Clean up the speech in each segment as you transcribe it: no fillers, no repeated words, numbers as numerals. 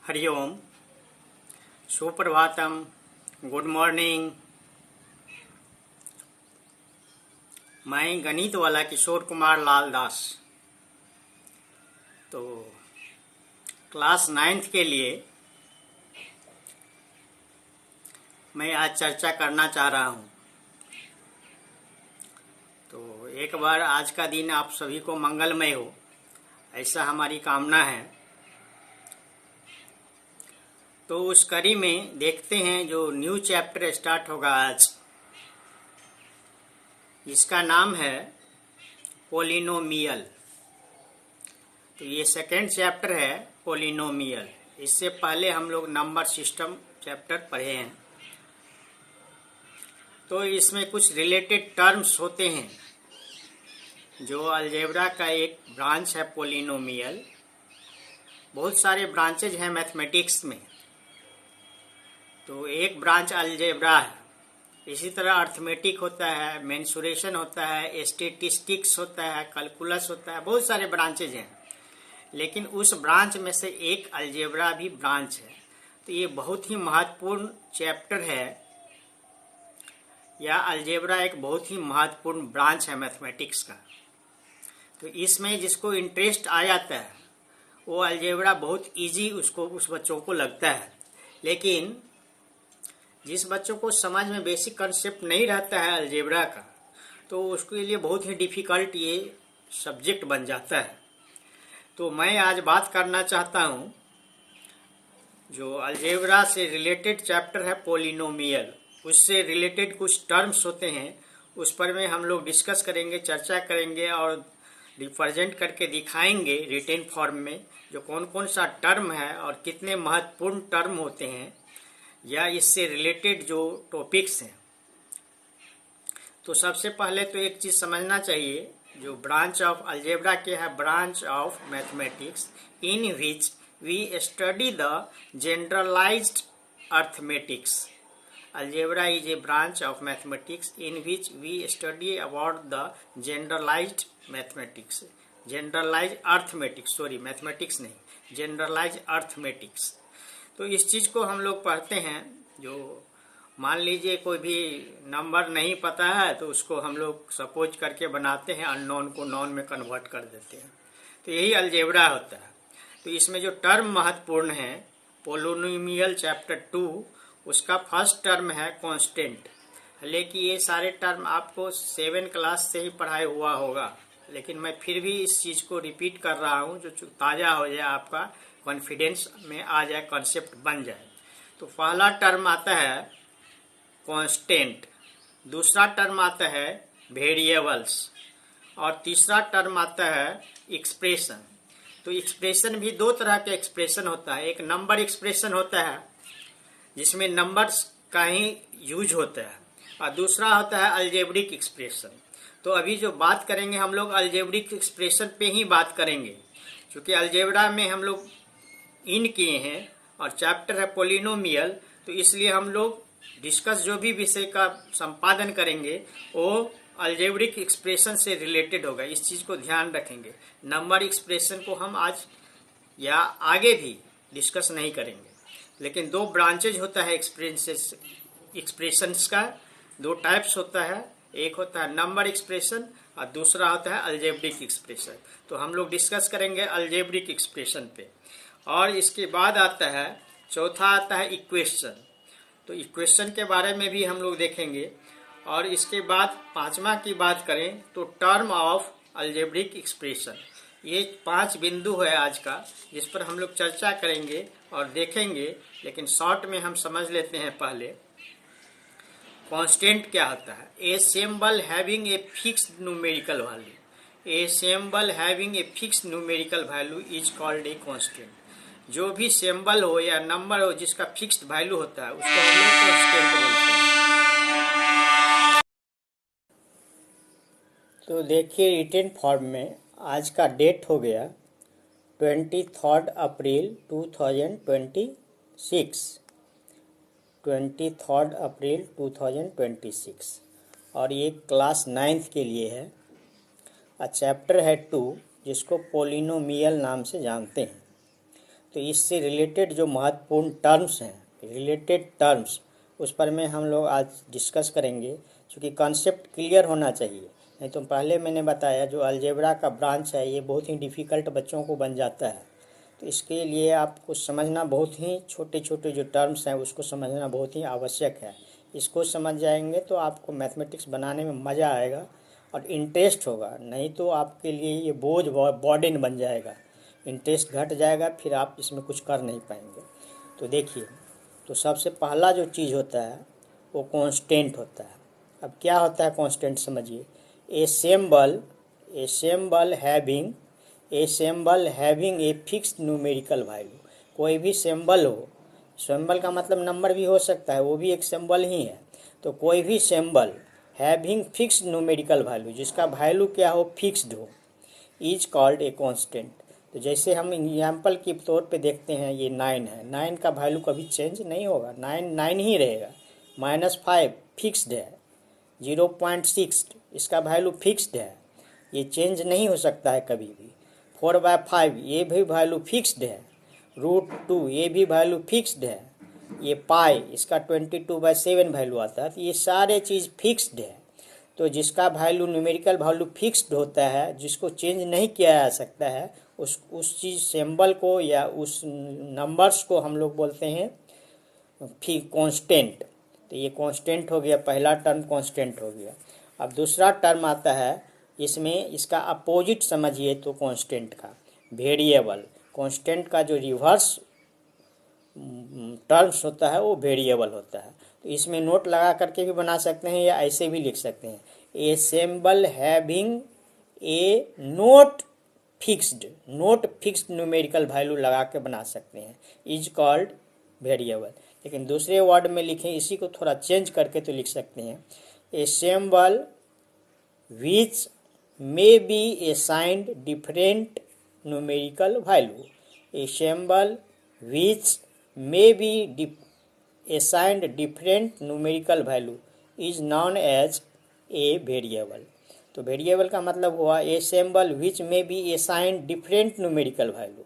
Hariom, Suprabhatam, good morning. मैं गणित वाला किशोर कुमार लाल दास। तो क्लास 9th के लिए मैं आज चर्चा करना चाह रहा हूँ। तो एक बार आज का दिन आप सभी को मंगलमय हो, ऐसा हमारी कामना है। तो उस कड़ी में देखते हैं जो न्यू चैप्टर स्टार्ट होगा आज, इसका नाम है पोलिनोमियल। तो ये सेकेंड चैप्टर है पोलिनोमियल। इससे पहले हम लोग नंबर सिस्टम चैप्टर पढ़े हैं। तो इसमें कुछ रिलेटेड टर्म्स होते हैं। जो अलजेब्रा का एक ब्रांच है पोलिनोमियल, बहुत सारे ब्रांचेज हैं मैथमेटिक्स में। तो एक ब्रांच अलजेब्रा है। इसी तरह अर्थमेटिक होता है, मेंसुरेशन होता है, स्टैटिस्टिक्स होता है, कैलकुलस होता है, बहुत सारे ब्रांचेज हैं। लेकिन उस ब्रांच में से एक अलजेब्रा भी ब्रांच है। तो ये बहुत ही महत्वपूर्ण चैप्टर है, या अलजेब्रा एक बहुत ही महत्वपूर्ण ब्रांच है मैथमेटिक्स का। तो इसमें जिसको इंटरेस्ट आ जाता है वो अलजेब्रा बहुत इजी उस बच्चों को लगता है। लेकिन जिस बच्चों को समझ में बेसिक कंसेप्ट नहीं रहता है अलजेब्रा का, तो उसके लिए बहुत ही डिफिकल्ट ये सब्जेक्ट बन जाता है। तो मैं आज बात करना चाहता हूँ जो अलजेब्रा से रिलेटेड चैप्टर है पोलिनोमियल, उससे रिलेटेड कुछ टर्म्स होते हैं, उस पर में हम लोग डिस्कस करेंगे, चर्चा करेंगे और रिप्रेजेंट करके दिखाएंगे रिटेन फॉर्म में जो कौन कौन सा टर्म है और कितने महत्वपूर्ण टर्म होते हैं, या इससे रिलेटेड जो टॉपिक्स हैं। तो सबसे पहले तो एक चीज समझना चाहिए, जो ब्रांच ऑफ अलजेब्रा क्या है, branch of mathematics in which we study the generalised arithmetics. Algebra is a branch of mathematics in which we study about the generalised mathematics, generalised arithmetics, sorry mathematics नहीं, generalised arithmetics. तो इस चीज को हम लोग पढ़ते हैं। जो मान लीजिए कोई भी नंबर नहीं पता है तो उसको हम लोग सपोज करके बनाते हैं, अननोन को नॉन में कन्वर्ट कर देते हैं। तो यही अलजेब्रा होता है। तो इसमें जो टर्म महत्वपूर्ण है पोलिनोमियल चैप्टर 2, उसका फर्स्ट टर्म है कांस्टेंट। हालांकि ये सारे टर्म आपको 7 क्लास से ही पढ़ाया हुआ होगा, लेकिन मैं फिर भी इस चीज को रिपीट कर रहा हूँ जो ताजा हो जाए, आपका कॉन्फिडेंस में आ जाए, कॉन्सेप्ट बन जाए। तो पहला टर्म आता है कांस्टेंट, दूसरा टर्म आता है वेरिएबल्स, और तीसरा टर्म आता है एक्सप्रेशन। तो एक्सप्रेशन भी दो तरह के एक्सप्रेशन होता है। एक नंबर एक्सप्रेशन होता है जिसमें नंबर्स का ही यूज होता है, और दूसरा होता है अलजेब्रिक एक्सप्रेशन। तो अभी जो बात करेंगे हम लोग अलजेब्रिक एक्सप्रेशन पे ही बात करेंगे, क्योंकि अलजेब्रा में हम लोग इन किए हैं और चैप्टर है पोलिनोमियल। तो इसलिए हम लोग डिस्कस जो भी विषय का संपादन करेंगे वो अलजेब्रिक एक्सप्रेशन से रिलेटेड होगा। इस चीज को ध्यान रखेंगे। नंबर एक्सप्रेशन को हम आज या आगे भी डिस्कस नहीं करेंगे। लेकिन दो ब्रांचेज होता है एक्सप्रेशंस का, दो टाइप्स होता है। एक होता है नंबर एक्सप्रेशन और दूसरा होता है अलजेब्रिक एक्सप्रेशन। तो हम लोग डिस्कस करेंगे अलजेब्रिक एक्सप्रेशन पे। और इसके बाद आता है चौथा आता है इक्वेशन। तो इक्वेशन के बारे में भी हम लोग देखेंगे। और इसके बाद पांचवा की बात करें तो टर्म ऑफ अलजेब्रिक एक्सप्रेशन। ये 5 बिंदु है आज का, जिस पर हम लोग चर्चा करेंगे और देखेंगे। लेकिन शॉर्ट में हम समझ लेते हैं पहले कांस्टेंट क्या होता है। A symbol having a fixed numerical value, a symbol having a fixed numerical value is called a constant. जो भी सिंबल हो या नंबर हो जिसका फिक्स्ड वैल्यू होता है उसको हम लोग कांस्टेंट बोलते हैं। तो देखिए रिटेन फॉर्म में आज का डेट हो गया 23 अप्रैल 2026, 23 अप्रैल 2026, और ये क्लास 9th के लिए है। चैप्टर है 2, जिसको पोलिनोमियल नाम से जानते हैं। तो इससे रिलेटेड जो महत्वपूर्ण टर्म्स हैं, रिलेटेड टर्म्स, उस पर में हम लोग आज डिस्कस करेंगे, क्योंकि कॉन्सेप्ट क्लियर होना चाहिए। नहीं तो पहले मैंने बताया जो अलजेब्रा का ब्रांच है ये बहुत ही डिफ़िकल्ट बच्चों को बन जाता है। तो इसके लिए आपको समझना बहुत ही छोटे छोटे जो टर्म्स हैं उसको समझना बहुत ही आवश्यक है। इसको समझ जाएंगे तो आपको मैथमेटिक्स बनाने में मज़ा आएगा और इंटरेस्ट होगा, नहीं तो आपके लिए ये बोझ बर्डन बन जाएगा, इंटरेस्ट घट जाएगा, फिर आप इसमें कुछ कर नहीं पाएंगे। तो देखिए, तो सबसे पहला जो चीज़ होता है वो कांस्टेंट होता है। अब क्या होता है कांस्टेंट, समझिए। A symbol having a fixed numerical value. कोई भी सिंबल हो, सिंबल का मतलब नंबर भी हो सकता है, वो भी एक सिंबल ही है। तो कोई भी symbol having fixed numerical value, जिसका वैल्यू क्या हो, फिक्स्ड हो, इज कॉल्ड ए कांस्टेंट। तो जैसे हम एग्जाम्पल के तौर पे देखते हैं, ये 9 है, 9 का वैल्यू कभी चेंज नहीं होगा, 9 ही रहेगा। -5 फिक्स्ड है, 0.6 इसका वैल्यू फिक्स्ड है, ये चेंज नहीं हो सकता है कभी भी। 4/5 ये भी वैल्यू फिक्स्ड है। √2 ये भी वैल्यू फिक्स्ड है। ये पाई इसका 22/7 वैल्यू आता है। तो ये सारे चीज़ फिक्स्ड है। तो जिसका वैल्यू न्यूमेरिकल वैल्यू फिक्स्ड होता है, जिसको चेंज नहीं किया जा सकता है, उस चीज़ सिंबल को या उस नंबर्स को हम लोग बोलते हैं कांस्टेंट। तो ये कांस्टेंट हो गया, पहला टर्म कांस्टेंट हो गया। अब दूसरा टर्म आता है, इसमें इसका अपोजिट समझिए तो कांस्टेंट का वेरिएबल। कांस्टेंट का जो रिवर्स टर्म्स होता है वो वेरिएबल होता है। तो इसमें नोट लगा करके भी बना सकते हैं या ऐसे भी लिख सकते हैं, a symbol having a note fixed numerical value लगा के बना सकते हैं, इज कॉल्ड वेरिएबल। लेकिन दूसरे वर्ड में लिखें, इसी को थोड़ा चेंज करके तो लिख सकते हैं, a symbol which may be assigned different numerical value. A symbol which may be assigned different numerical value is known as a variable. तो वेरिएबल का मतलब हुआ ए सिंबल विच में be assigned different numerical value,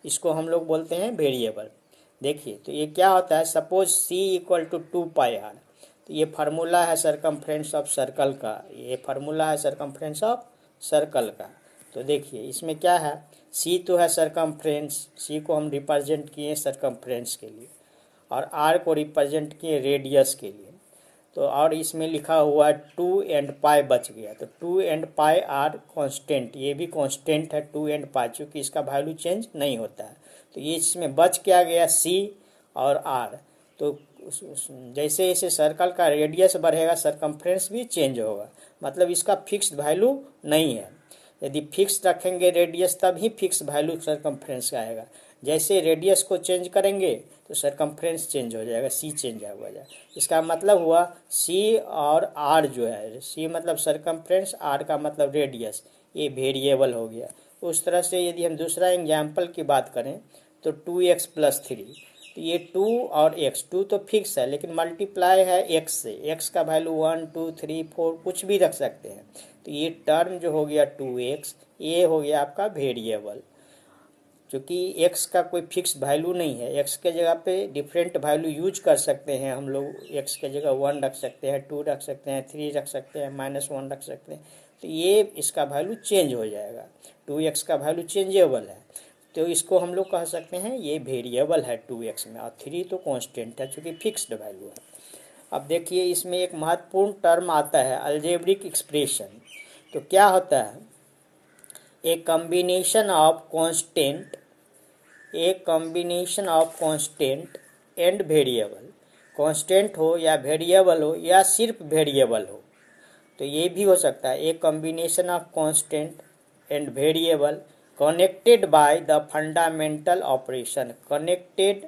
इसको हम लोग बोलते हैं वेरिएबल। देखिए, तो ये क्या होता है, सपोज c = 2πr। तो ये फार्मूला है सरकमफ्रेंस ऑफ सर्कल का, ये फार्मूला है सरकमफ्रेंस ऑफ सर्कल का। तो देखिए इसमें क्या है, c तो है सरकमफ्रेंस, c को हम रिप्रेजेंट किए सरकमफ्रेंस के लिए, और r को रिप्रेजेंट किए रेडियस के लिए। तो और इसमें लिखा हुआ है 2 एंड पाई बच गया, तो 2 एंड पाई आर कांस्टेंट, ये भी कांस्टेंट है 2 एंड पाई, चूँकि इसका वैल्यू चेंज नहीं होता है। तो ये इसमें बच क्या गया, c और r। तो जैसे जैसे सर्कल का रेडियस बढ़ेगा सरकमफ्रेंस भी चेंज होगा, मतलब इसका फिक्स्ड वैल्यू नहीं है। यदि फिक्स रखेंगे रेडियस तब ही फिक्स वैल्यू सरकमफ्रेंस का आएगा। जैसे रेडियस को चेंज करेंगे तो सरकमफ्रेंस चेंज हो जाएगा, सी चेंज हो जाएगा। इसका मतलब हुआ सी और आर जो है, सी मतलब सरकमफ्रेंस, आर का मतलब रेडियस, ये वेरिएबल हो गया। उस तरह से यदि हम दूसरा एग्जाम्पल की बात करें तो 2x + 3, तो ये 2 और x, 2 तो फिक्स है लेकिन मल्टीप्लाई है x से, x का वैल्यू 1 2 3 4 कुछ भी रख सकते हैं। तो ये टर्म जो हो गया 2x, ये हो गया आपका वेरिएबल। क्योंकि x का कोई फिक्स वैल्यू नहीं है, x के जगह पे डिफरेंट वैल्यू यूज कर सकते हैं हम लोग, x के जगह 1 रख सकते हैं, 2 रख सकते हैं, 3 रख सकते हैं, -1 रख सकते हैं। तो ये इसका वैल्यू चेंज हो जाएगा, 2x का वैल्यू चेंजेबल है, तो इसको हम लोग कह सकते हैं ये वेरिएबल है 2x में, और 3 तो कांस्टेंट है चूँकि फिक्स्ड वैल्यू है। अब देखिए इसमें एक महत्वपूर्ण टर्म आता है अलजेब्रिक एक्सप्रेशन। तो क्या होता है, a combination of constant and variable. Constant हो या वेरिएबल हो या सिर्फ वेरिएबल हो, तो ये भी हो सकता है। A combination of constant and variable connected by the fundamental operation, connected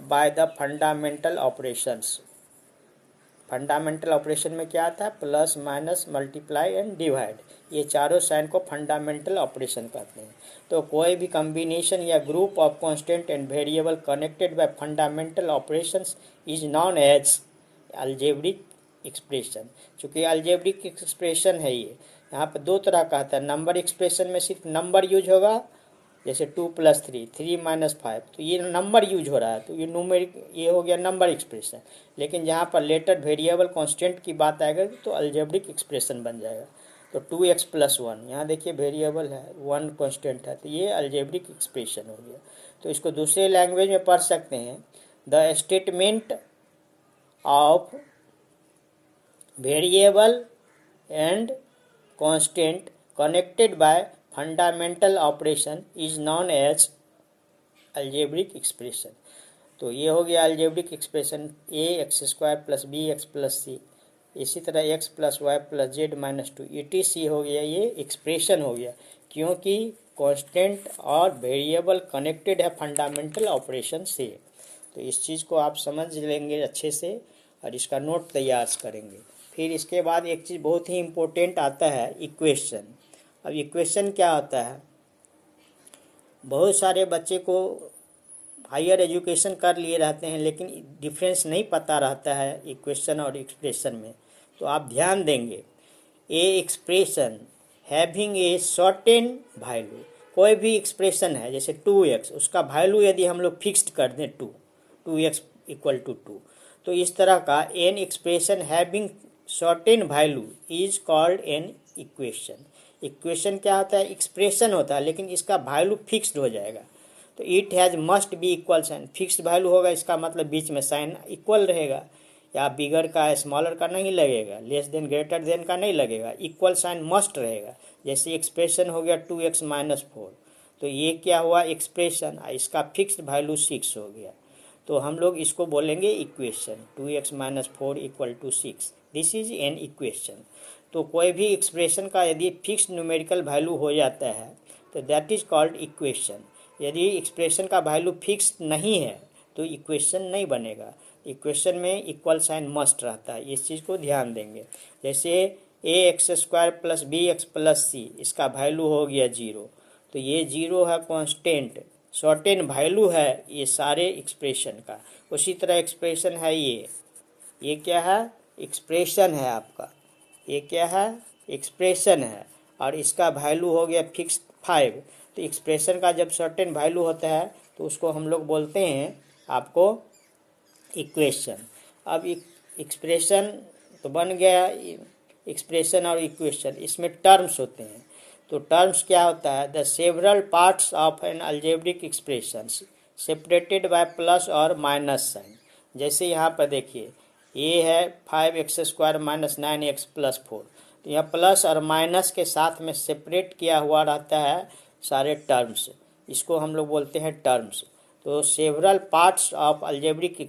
by the fundamental operations। Fundamental operation में क्या आता है, plus minus multiply and divide, ये चारों साइन को फंडामेंटल ऑपरेशन कहते हैं। तो कोई भी कॉम्बिनेशन या group of constant and variable connected by fundamental operations is known as algebraic expression. चूँकि अलजेब्रिक एक्सप्रेशन है ये, यहाँ पर दो तरह का आता है। नंबर एक्सप्रेशन में सिर्फ नंबर यूज होगा जैसे 2+3, 3-5, तो ये नंबर यूज हो रहा है, तो ये न्यूमेरिक, ये हो गया नंबर एक्सप्रेशन। लेकिन जहाँ पर लेटर वेरिएबल कांस्टेंट की बात आएगा तो अलजेब्रिक एक्सप्रेशन बन जाएगा। तो 2x+1, यहाँ देखिए वेरिएबल है, 1 कांस्टेंट है, तो ये अलजेब्रिक एक्सप्रेशन हो गया। तो इसको दूसरे लैंग्वेज में पढ़ सकते हैं, the statement of variable and constant connected by fundamental operation is known as algebraic expression. तो ये हो गया algebraic expression, ax² + bx + c, इसी तरह x+y + z-2 etc हो गया, ये एक्सप्रेशन हो गया, क्योंकि कांस्टेंट और वेरिएबल कनेक्टेड है फंडामेंटल ऑपरेशन से। तो इस चीज़ को आप समझ लेंगे अच्छे से और इसका नोट तैयार करेंगे। फिर इसके बाद एक चीज़ बहुत ही इम्पोर्टेंट आता है, इक्वेशन। अब इक्वेशन क्या होता है, बहुत सारे बच्चे को हायर एजुकेशन कर लिए रहते हैं लेकिन डिफरेंस नहीं पता रहता है इक्वेशन और एक्सप्रेशन में। तो आप ध्यान देंगे, a expression having a certain value, कोई भी एक्सप्रेशन है जैसे 2x, उसका वैल्यू यदि हम लोग फिक्स्ड कर दें 2x = 2, तो इस तरह का an expression having certain value is called an equation. Equation क्या होता है, एक्सप्रेशन होता है लेकिन इसका वैल्यू फिक्स्ड हो जाएगा। तो it has must be equal sign, fixed value होगा, इसका मतलब बीच में साइन इक्वल रहेगा, या बिगर का स्मॉलर का नहीं लगेगा, लेस देन ग्रेटर देन का नहीं लगेगा, इक्वल साइन मस्ट रहेगा। जैसे एक्सप्रेशन हो गया 2x - 4, तो ये क्या हुआ एक्सप्रेशन, इसका फिक्स्ड वैल्यू 6 हो गया, तो हम लोग इसको बोलेंगे equation, 2x - 4 = 6, this is an equation. तो कोई भी एक्सप्रेशन का यदि फिक्स्ड न्यूमेरिकल वैल्यू हो जाता है तो दैट इज कॉल्ड इक्वेशन। यदि एक्सप्रेशन का वैल्यू फिक्स नहीं है तो इक्वेशन नहीं बनेगा, इक्वेशन में इक्वल साइन मस्ट रहता है, इस चीज़ को ध्यान देंगे। जैसे ax² + bx + c, इसका वैल्यू हो गया 0, तो ये 0 है कांस्टेंट, सर्टेन वैल्यू है ये सारे एक्सप्रेशन का। उसी तरह एक्सप्रेशन है ये क्या है, एक्सप्रेशन है आपका, ये क्या है, एक्सप्रेशन है, और इसका वैल्यू हो गया फिक्स 5। तो एक्सप्रेशन का जब सर्टेन वैल्यू होता है तो उसको हम लोग बोलते हैं आपको इक्वेशन। अब एक्सप्रेशन तो बन गया, एक्सप्रेशन और इक्वेशन, इसमें टर्म्स होते हैं। तो टर्म्स क्या होता है, the several parts of N algebraic expression separated by plus और माइनस साइन। जैसे यहाँ पर देखिए, ये है 5x² - 9x + 4, तो यहाँ प्लस और माइनस के साथ में सेपरेट किया हुआ रहता है सारे टर्म्स, इसको हम लोग बोलते हैं टर्म्स। तो several parts of algebraic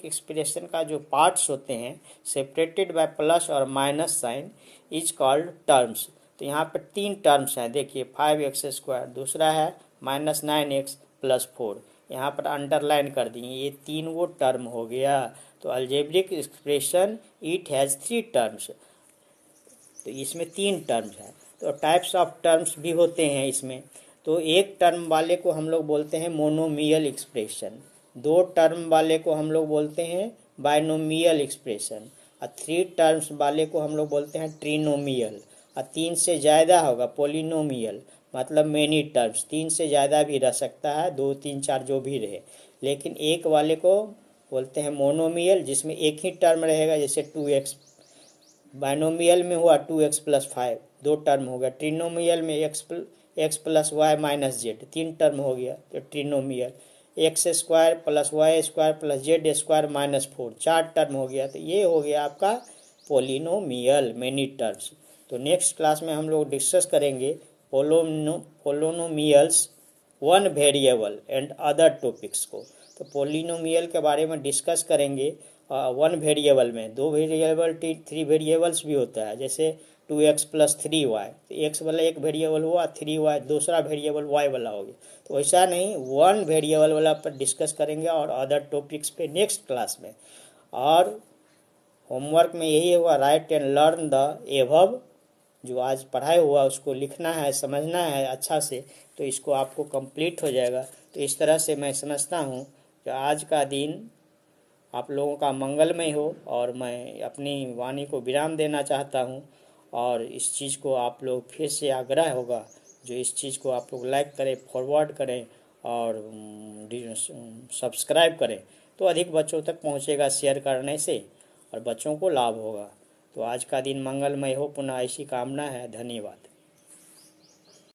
expression का जो पार्ट्स होते हैं सेपरेटेड बाय प्लस और minus sign is called terms. तो यहाँ पर 3 टर्म्स हैं, देखिए 5x², दूसरा है -9x + 4, यहाँ पर अंडरलाइन कर दिए, ये 3 वो टर्म हो गया। तो algebraic expression it has 3 terms, तो इसमें 3 टर्म्स हैं। तो टाइप्स ऑफ टर्म्स भी होते हैं इसमें। तो एक टर्म वाले को हम लोग बोलते हैं मोनोमियल एक्सप्रेशन, 2 टर्म वाले को हम लोग बोलते हैं बाइनोमियल एक्सप्रेशन, और 3 टर्म्स वाले को हम लोग बोलते हैं ट्रिनोमियल, और 3 से ज़्यादा होगा पोलिनोमियल, मतलब मेनी टर्म्स, 3 से ज़्यादा भी रह सकता है, 2, 3, 4 जो भी रहे, लेकिन एक वाले को बोलते हैं मोनोमियल जिसमें एक ही टर्म रहेगा, जैसे 2x। बाइनोमियल में हुआ 2x + 5, 2 टर्म हो गया। ट्रिनोमियल में x + y - z, 3 टर्म हो गया, तो ट्रिनोमियल। x² + y² + z² - 4, 4 टर्म हो गया, तो ये हो गया आपका पोलिनोमियल, मेनी टर्म्स। तो नेक्स्ट क्लास में हम लोग डिस्कस करेंगे polynomials, one variable and other topics को। तो पोलिनोमियल के बारे में डिस्कस करेंगे। 1 वेरिएबल में 2 वेरिएबल 3 वेरिएबल्स भी होता है, जैसे 2x + 3y, तो x वाला एक वेरिएबल हुआ, 3y दूसरा वेरिएबल y वाला हो गया। तो ऐसा नहीं, 1 वेरिएबल वाला पर डिस्कस करेंगे और अदर टॉपिक्स पे नेक्स्ट क्लास में। और होमवर्क में यही हुआ, right and learn the above, जो आज पढ़ाई हुआ उसको लिखना है, समझना है अच्छा से, तो इसको आपको कंप्लीट हो जाएगा। तो इस तरह से मैं समझता हूँ कि आज का दिन आप लोगों का मंगलमय हो, और मैं अपनी वाणी को विराम देना चाहता हूँ। और इस चीज़ को आप लोग फिर से आग्रह होगा जो इस चीज़ को आप लोग लाइक करें, फॉरवर्ड करें और सब्सक्राइब करें तो अधिक बच्चों तक पहुंचेगा शेयर करने से और बच्चों को लाभ होगा। तो आज का दिन मंगलमय हो, पुनः ऐसी कामना है। धन्यवाद।